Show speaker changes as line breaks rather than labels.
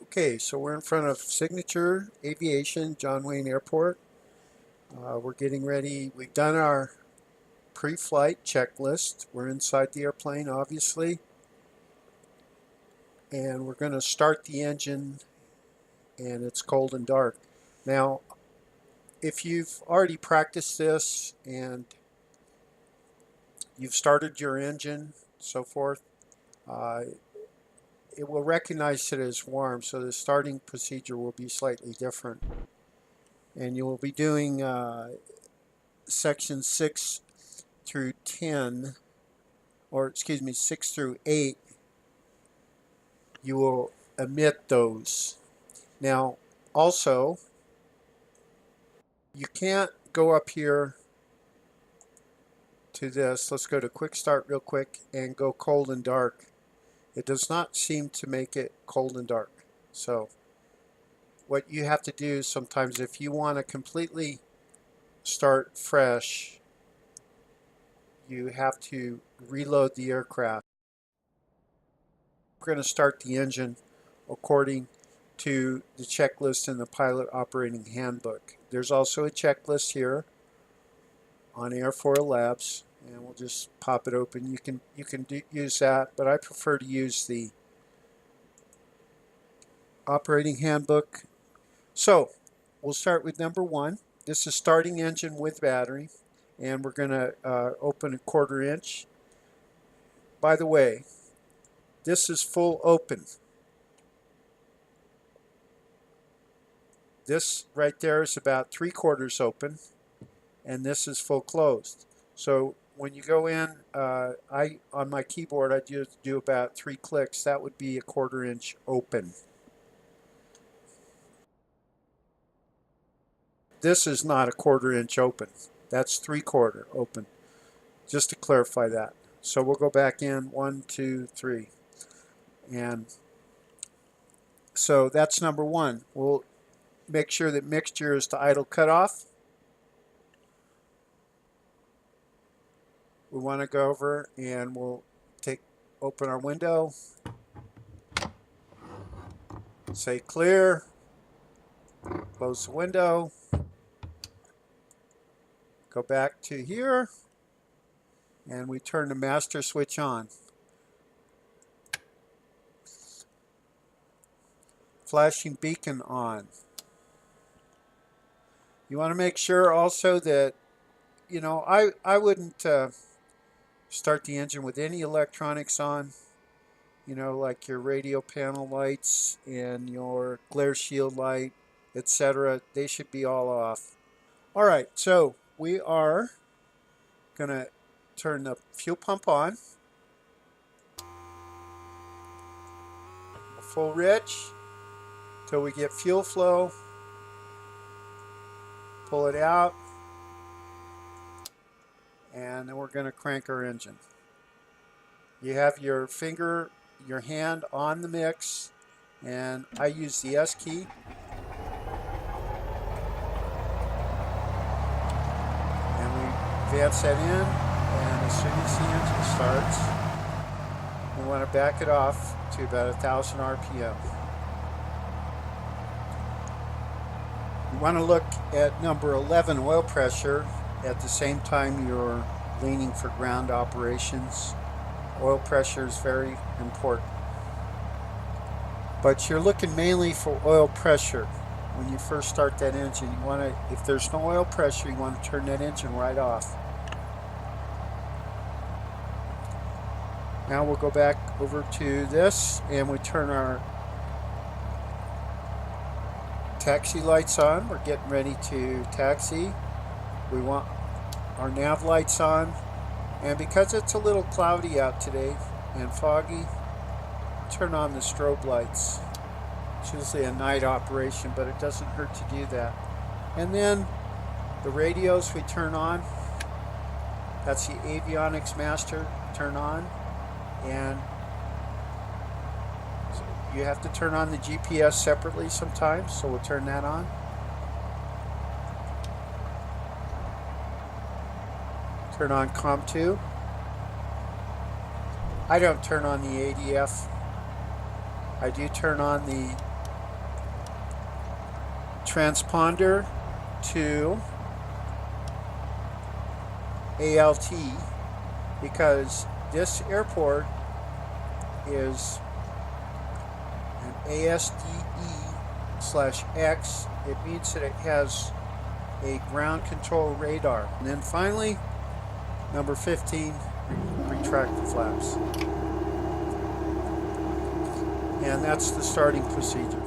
Okay, so we're in front of Signature Aviation, John Wayne Airport. We're getting ready. We've done our pre-flight checklist. We're inside the airplane, obviously. And we're going to start the engine, and it's cold and dark. Now, if you've already practiced this and you've started your engine, so forth, uh, it will recognize it as warm, so the starting procedure will be slightly different. And you will be doing section 6 through 10, or excuse me, 6 through 8. You will omit those. Now, also, you can't go up here to this. Let's go to quick start real quick and go cold and dark. It does not seem to make it cold and dark. So what you have to do sometimes, if you want to completely start fresh, you have to reload the aircraft. We're going to start the engine according to the checklist in the Pilot Operating Handbook. There's also a checklist here on Airfoil Labs, and we'll just pop it open. You can use that, but I prefer to use the Operating Handbook. So we'll start with number 1. This is starting engine with battery, and we're going to open a 1/4 inch. By the way, this is full open. This right there is about 3/4 open, and this is full closed. So when you go in, on my keyboard I just do about 3 clicks. That would be a 1/4 inch open. This is not a 1/4 inch open. That's 3/4 open. Just to clarify that. So we'll go back in 1, 2, 3, and so that's number 1. We'll make sure that mixture is to idle cutoff. We want to go over and we'll open our window, say clear, close the window, go back to here, and we turn the master switch on. Flashing beacon on. You want to make sure also that, you know, I wouldn't start the engine with any electronics on, you know, like your radio panel lights and your glare shield light, etc. They should be all off. All right, so we are going to turn the fuel pump on. Full rich till we get fuel flow. Pull it out, and then we're going to crank our engine. You have your finger, your hand on the mix, and I use the S key. And we advance that in, and as soon as the engine starts, we want to back it off to about 1,000 RPM. You want to look at number 11, oil pressure, at the same time you're leaning for ground operations. Oil pressure is very important. But you're looking mainly for oil pressure when you first start that engine. You want to, if there's no oil pressure, you want to turn that engine right off. Now we'll go back over to this, and we turn our taxi lights on. We're getting ready to taxi. We want our nav lights on, and because it's a little cloudy out today and foggy, turn on the strobe lights. It's usually a night operation, but it doesn't hurt to do that. And then the radios we turn on. That's the avionics master, turn on, and you have to turn on the GPS separately sometimes, so we'll turn that on. Turn on COM2. I don't turn on the ADF. I do turn on the transponder to ALT, because this airport is an ASDE/X. It means that it has a ground control radar. And then finally, number 15, retract the flaps. And that's the starting procedure.